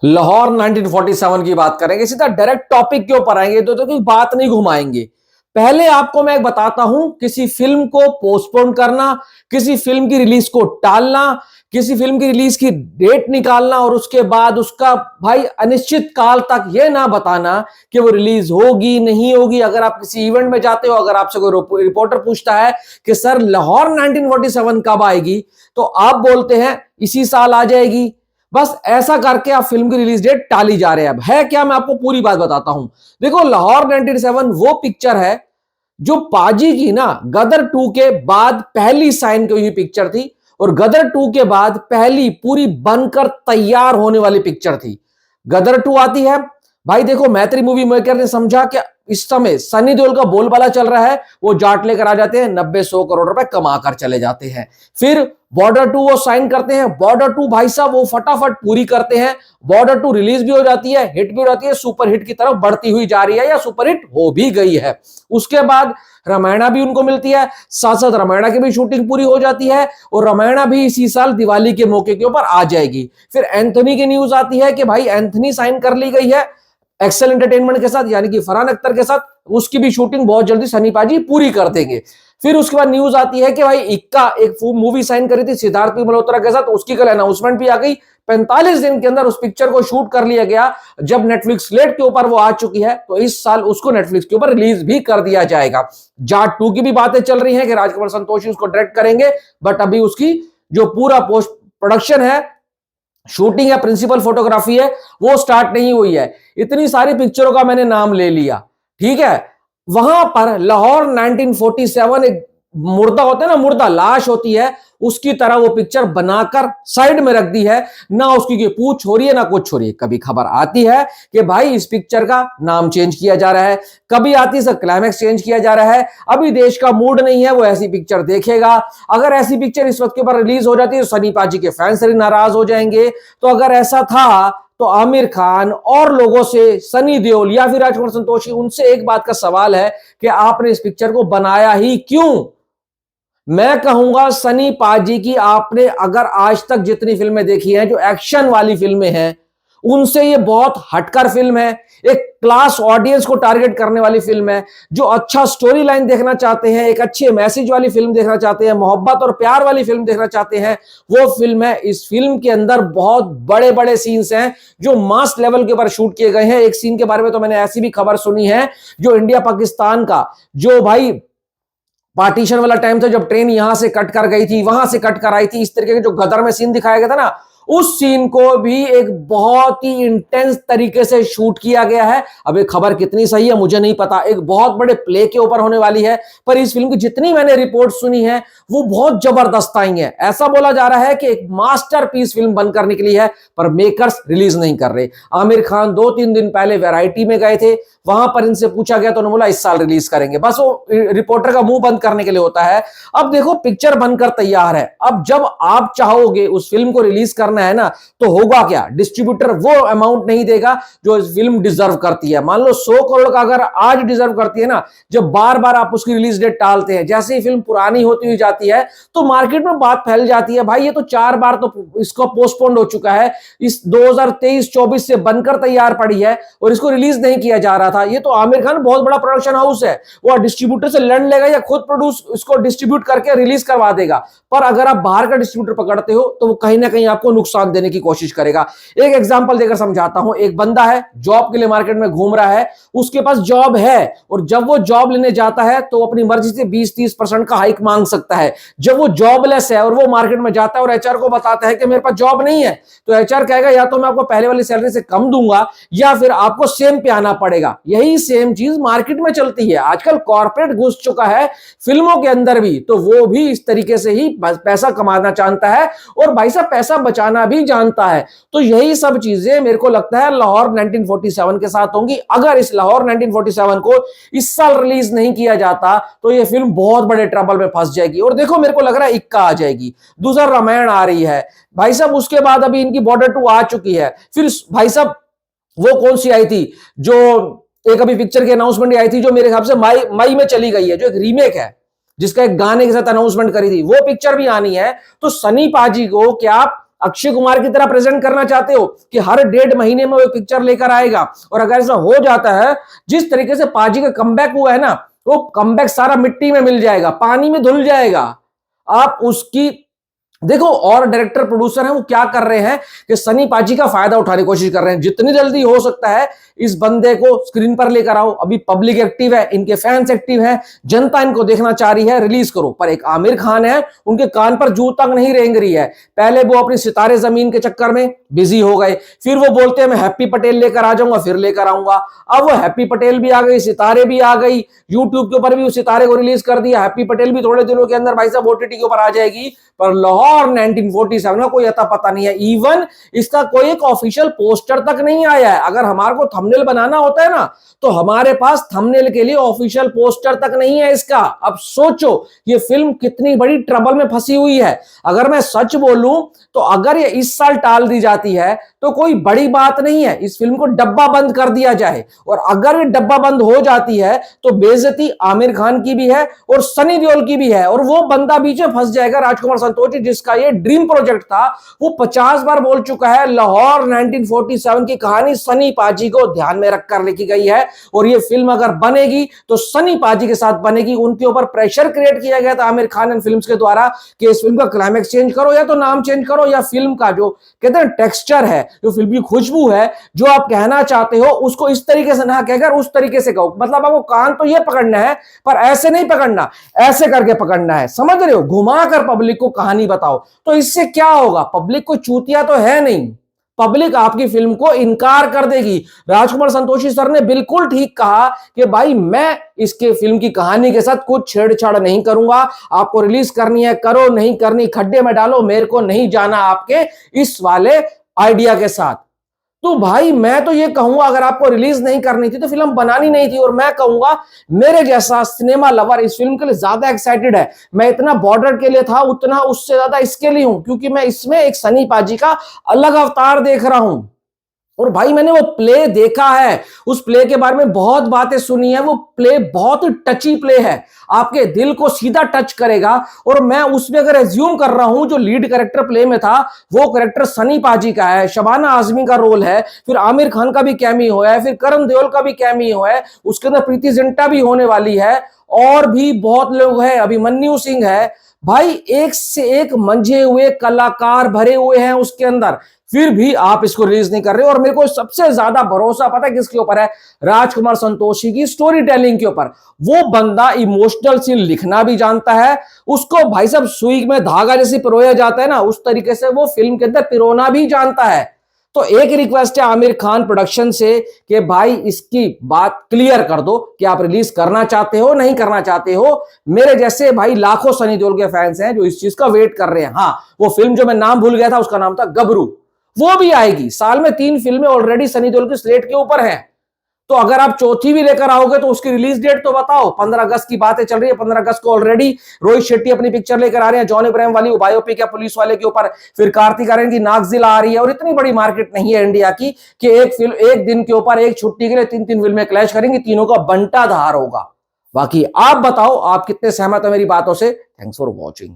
लाहौर 1947 की बात करेंगे, सीधा डायरेक्ट टॉपिक के ऊपर आएंगे, तो कोई बात नहीं घुमाएंगे। पहले आपको मैं बताता हूं, किसी फिल्म को पोस्टपोन करना, किसी फिल्म की रिलीज को टालना, किसी फिल्म की रिलीज की डेट निकालना और उसके बाद उसका भाई अनिश्चित काल तक यह ना बताना कि वो रिलीज होगी नहीं होगी। अगर आप किसी इवेंट में जाते हो, अगर आपसे कोई रिपोर्टर पूछता है कि सर लाहौर 1947 कब आएगी, तो आप बोलते हैं इसी साल आ जाएगी। बस ऐसा करके आप फिल्म की रिलीज डेट टाली जा रहे हैं। अब है क्या, मैं आपको पूरी बात बताता हूं। देखो, लाहौर 1997 वो पिक्चर है जो पाजी की ना गदर 2 के बाद पहली साइन की हुई पिक्चर थी, और गदर 2 के बाद पहली पूरी बनकर तैयार होने वाली पिक्चर थी। गदर 2 आती है भाई, देखो मैत्री मूवी मेकर ने समझा कि इस समय सनी देओल का बोलबाला चल रहा है, वो जाट लेकर आ जाते हैं, 90-100 करोड़ रुपए कमा कर चले जाते हैं। फिर बॉर्डर 2 वो साइन करते हैं, बॉर्डर 2 भाई साहब वो फटाफट पूरी करते हैं, बॉर्डर 2 रिलीज भी हो जाती है, हिट भी हो जाती है, सुपर हिट की तरफ बढ़ती हुई जा रही है या सुपर हिट हो भी गई है। उसके बाद रामायणा भी उनको मिलती है, साथ साथ रामायणा की भी शूटिंग पूरी हो जाती है, और रामायणा भी इसी साल दिवाली के मौके के ऊपर आ जाएगी। फिर एंथनी की न्यूज आती है कि भाई एंथनी साइन कर ली गई है एक्सेल एंटरटेनमेंट के साथ, यानी कि फरहान अख्तर के साथ, उसकी भी शूटिंग बहुत जल्दी सनी पाजी पूरी कर देंगे। फिर उसके बाद न्यूज आती है कि भाई इक्का एक मूवी साइन करी थी सिद्धार्थ मल्होत्रा के साथ, उसकी कल अनाउंसमेंट भी आ गई। 45 दिन के अंदर उस पिक्चर को शूट कर लिया गया। जब नेटफ्लिक्स स्लेट के ऊपर वो आ चुकी है, तो इस साल उसको नेटफ्लिक्स के ऊपर रिलीज भी कर दिया जाएगा। जाट 2 की भी बातें चल रही हैं कि राजकमल संतोषी उसको डायरेक्ट करेंगे, बट अभी उसकी जो पूरा पोस्ट प्रोडक्शन है, शूटिंग या प्रिंसिपल फोटोग्राफी है, वो स्टार्ट नहीं हुई है। इतनी सारी पिक्चरों का मैंने नाम ले लिया, ठीक है। वहां पर लाहौर 1947 एक मुर्दा होता है ना, मुर्दा लाश होती है, उसकी तरह वो पिक्चर बनाकर साइड में रख दी है। ना उसकी कोई पूछ हो रही है ना कुछ हो रही है। कभी खबर आती है कि भाई इस पिक्चर का नाम चेंज किया जा रहा है, कभी आती है क्लाइमैक्स चेंज किया जा रहा है। अभी देश का मूड नहीं है वो ऐसी पिक्चर देखेगा। अगर ऐसी पिक्चर इस वक्त के ऊपर रिलीज हो जाती है तो सनी पाजी के फैंस नाराज हो जाएंगे। तो अगर ऐसा था तो आमिर खान और लोगों से, सनी देओल या फिर राजकुमार संतोषी, उनसे एक बात का सवाल है कि आपने इस पिक्चर को बनाया ही क्यों। मैं कहूंगा सनी पाजी की आपने अगर आज तक जितनी फिल्में देखी हैं जो एक्शन वाली फिल्में हैं, उनसे ये बहुत हटकर फिल्म है। एक क्लास ऑडियंस को टारगेट करने वाली फिल्म है। जो अच्छा स्टोरी लाइन देखना चाहते हैं, एक अच्छे मैसेज वाली फिल्म देखना चाहते हैं, मोहब्बत और प्यार वाली फिल्म देखना चाहते हैं, वो फिल्म है। इस फिल्म के अंदर बहुत बड़े बड़े सीन्स हैं जो मास लेवल के ऊपर शूट किए गए हैं। एक सीन के बारे में तो मैंने ऐसी भी खबर सुनी है, जो इंडिया पाकिस्तान का जो भाई पार्टीशन वाला टाइम था, जब ट्रेन यहां से कट कर गई थी, वहां से कट कर आई थी, इस तरीके के जो गदर में सीन दिखाया गया था ना, उस सीन को भी एक बहुत ही इंटेंस तरीके से शूट किया गया है। अब ये खबर कितनी सही है मुझे नहीं पता, एक बहुत बड़े प्ले के ऊपर होने वाली है। पर इस फिल्म की जितनी मैंने रिपोर्ट सुनी है वो बहुत जबरदस्त आई है। ऐसा बोला जा रहा है कि एक मास्टरपीस फिल्म बनकर निकली है, पर मेकर्स रिलीज नहीं कर रहे। आमिर खान 2-3 दिन पहले वैरायटी में गए थे, वहां पर इनसे पूछा गया तो उन्होंने बोला इस साल रिलीज करेंगे। बस वो रिपोर्टर का मुंह बंद करने के लिए होता है। अब देखो पिक्चर बनकर तैयार है, अब जब आप चाहोगे उस फिल्म को रिलीज करना है ना, तो होगा क्या, डिस्ट्रीब्यूटर वो अमाउंट नहीं देगा जो इस फिल्म डिजर्व करती है। मान लो 100 करोड़ का अगर आज डिजर्व करती है ना, जब बार बार आप उसकी रिलीज डेट टालते हैं, जैसे ही फिल्म पुरानी होती हुई जाती है तो मार्केट में बात फैल जाती है, भाई ये तो 4 बार तो इसको पोस्टपोन्ड हो चुका है, इस 2023-24 से बनकर तैयार पड़ी है और इसको रिलीज नहीं किया जा रहा था। ये तो आमिर खान बहुत बड़ा प्रोडक्शन हाउस है, वो डिस्ट्रीब्यूटर से लड़ लेगा या खुद प्रोड्यूस इसको डिस्ट्रीब्यूट करके रिलीज करवा देगा। पर अगर आप बाहर का डिस्ट्रीब्यूटर पकड़ते हो तो वो कहीं ना कहीं आपको नुकसान देने की कोशिश करेगा। एक एग्जांपल देकर समझाता हूं। एक बंदा है, जॉब के लिए मार्केट में घूम रहा है, उसके पास जॉब है, और जब वो जॉब लेने जाता है तो अपनी मर्जी से 20-30% का हाइक मांग सकता है। जब वो जॉबलेस है और वो मार्केट में जाता है और एचआर को बताता है कि मेरे पास जॉब नहीं है, तो एचआर कहेगा या तो मैं आपको पहले वाली सैलरी से कम दूंगा या फिर आपको सेम पे आना पड़ेगा। यही सेम चीज मार्केट में चलती है। आजकल कॉर्पोरेट घुस चुका है फिल्मों के अंदर भी, तो वो भी इस तरीके से ही पैसा कमाना जानता है और भाई साहब पैसा बचाना भी जानता है। तो यही सब चीजें मेरे को लगता है लाहौर 1947 के साथ होंगी। अगर इस लाहौर 1947 को इस साल रिलीज नहीं किया जाता तो ये फिल्म बहुत बड़े ट्रबल में फंस जाएगी। और देखो मेरे को लग रहा है इक्का आ जाएगी, दूसरा रामायण आ रही है भाई साहब, उसके बाद अभी इनकी बॉर्डर 2 आ चुकी है। फिर भाई साहब वो कौन सी आई थी जो एक अभी पिक्चर की अनाउंसमेंट आई थी, जो मेरे हिसाब से मई में चली गई है, जो एक रीमेक है जिसका एक गाने के साथ अनाउंसमेंट करी थी, वो पिक्चर भी आनी है। तो सनी पाजी को क्या अक्षय कुमार की तरह प्रेजेंट करना चाहते हो कि हर 1.5 महीने में वो पिक्चर लेकर आएगा? और अगर ऐसा हो जाता है, जिस तरीके से पाजी का कमबैक हुआ है ना, वो कमबैक सारा मिट्टी में मिल जाएगा, पानी में धुल जाएगा। आप उसकी देखो, और डायरेक्टर प्रोड्यूसर हैं वो क्या कर रहे हैं कि सनी पाजी का फायदा उठाने की कोशिश कर रहे हैं। जितनी जल्दी हो सकता है इस बंदे को स्क्रीन पर लेकर आओ। अभी पब्लिक एक्टिव है, इनके फैंस एक्टिव है, जनता इनको देखना चाह रही है, रिलीज करो। पर एक आमिर खान है, उनके कान पर जू तक नहीं रेंग रही है। पहले वो अपनी सितारे जमीन के चक्कर में बिजी हो गए, फिर वो बोलते हैं मैं हैप्पी पटेल लेकर आ जाऊंगा, फिर लेकर आऊंगा। अब वो हैप्पी पटेल भी आ गई, सितारे भी आ गई, यूट्यूब के ऊपर भी उस सितारे को रिलीज कर दिया। हैप्पी पटेल भी थोड़े दिनों के अंदर भाई साहब ओटीटी के ऊपर आ जाएगी। पर लाहौर 1947 का कोई अता पता नहीं है। इवन इसका कोई एक ऑफिशियल पोस्टर तक नहीं आया है। अगर हमारे को थंबनेल बनाना होता है ना, तो हमारे पास थंबनेल के लिए ऑफिशियल पोस्टर तक नहीं है इसका। अब सोचो ये फिल्म कितनी बड़ी ट्रबल में फंसी हुई है। अगर मैं सच बोलूं तो अगर ये इस साल टाल दी जाती है तो कोई बड़ी बात नहीं है, इस फिल्म को डब्बा बंद कर दिया जाए। और अगर ये डब्बा बंद हो जाती है तो बेइज्जती आमिर खान की भी है और सनी देओल की भी है, और वो बंदा बीच में फंस जाएगा राजकुमार संतोषी, जिसका ये ड्रीम प्रोजेक्ट था। वो 50 बार बोल चुका है लाहौर 1947 की कहानी सनी पाजी को ध्यान में रखकर लिखी गई है, और ये फिल्म अगर बनेगी तो सनी पाजी के साथ बनेगी। उनके ऊपर प्रेशर क्रिएट किया गया था आमिर खान एंड फिल्म्स के द्वारा कि इस फिल्म का क्लाइमैक्स चेंज करो, या तो नाम चेंज करो, या फिल्म का जो कहते हैं टेक्सचर है, जो फिल्म की खुशबू है, जो आप कहना चाहते हो उसको इस तरीके से ना कहकर उस तरीके से कहो। मतलब आपको कान तो ये पकड़ना है, पर ऐसे नहीं पकड़ना, ऐसे करके पकड़ना है, समझ रहे हो? घुमाकर पब्लिक को कहानी बताओ। तो इससे क्या होगा? पब्लिक को चूतिया तो है नहीं, पब्लिक आपकी फिल्म को इनकार कर देगी। राजकुमार संतोषी सर ने बिल्कुल ठीक कहा कि भाई मैं इसके फिल्म की कहानी के साथ कुछ छेड़छाड़ नहीं करूंगा। आपको रिलीज करनी है करो, नहीं करनी खड्डे में डालो, मेरे को नहीं जाना आपके इस वाले आइडिया के साथ। तो भाई मैं तो ये कहूंगा, अगर आपको रिलीज नहीं करनी थी तो फिल्म बनानी नहीं थी। और मैं कहूंगा मेरे जैसा सिनेमा लवर इस फिल्म के लिए ज्यादा एक्साइटेड है। मैं इतना बॉर्डर के लिए था, उतना उससे ज्यादा इसके लिए हूं, क्योंकि मैं इसमें एक सनी पाजी का अलग अवतार देख रहा हूं। और भाई मैंने वो प्ले देखा है, उस प्ले के बारे में बहुत बातें सुनी है। वो प्ले बहुत टची प्ले है, आपके दिल को सीधा टच करेगा। और मैं उसमें अगर एज्यूम कर रहा हूं जो लीड कैरेक्टर प्ले में था वो कैरेक्टर सनी पाजी का है, शबाना आजमी का रोल है, फिर आमिर खान का भी कैमियो है, फिर करण देओल का भी कैमियो है, उसके अंदर प्रीति जिंटा भी होने वाली है, और भी बहुत लोग हैं, अभिमन्यु सिंह है। भाई एक से एक मंझे हुए कलाकार भरे हुए हैं उसके अंदर, फिर भी आप इसको रिलीज नहीं कर रहे हो। और मेरे को सबसे ज्यादा भरोसा पता है किसके ऊपर है? राजकुमार संतोषी की स्टोरी टेलिंग के ऊपर। वो बंदा इमोशनल सीन लिखना भी जानता है, उसको भाई साहब सुई में धागा जैसे पिरोया जाता है ना, उस तरीके से वो फिल्म के अंदर पिरोना भी जानता है। तो एक रिक्वेस्ट है आमिर खान प्रोडक्शन से कि भाई इसकी बात क्लियर कर दो कि आप रिलीज करना चाहते हो नहीं करना चाहते हो। मेरे जैसे भाई लाखों सनी देओल के फैंस हैं जो इस चीज का वेट कर रहे हैं। हाँ, वो फिल्म जो मैं नाम भूल गया था उसका नाम था गबरू, वो भी आएगी। साल में 3 फिल्में ऑलरेडी सनी देओल की स्लेट के ऊपर हैं। तो अगर आप चौथी भी लेकर आओगे तो उसकी रिलीज डेट तो बताओ। 15 अगस्त की बातें चल रही है, 15 अगस्त को ऑलरेडी रोहित शेट्टी अपनी पिक्चर लेकर आ रहे हैं, जॉन इब्राहिम वाली बायोपिक है पुलिस वाले के ऊपर। फिर कार्तिक आर्यन की नागजिला आ रही है। और इतनी बड़ी मार्केट नहीं है इंडिया की कि एक फिल्म एक दिन के ऊपर एक छुट्टी के लिए 3 फिल्में क्लैश करेंगी, तीनों का बंटा धार होगा। बाकी आप बताओ आप कितने सहमत हो मेरी बातों से। Thanks for watching.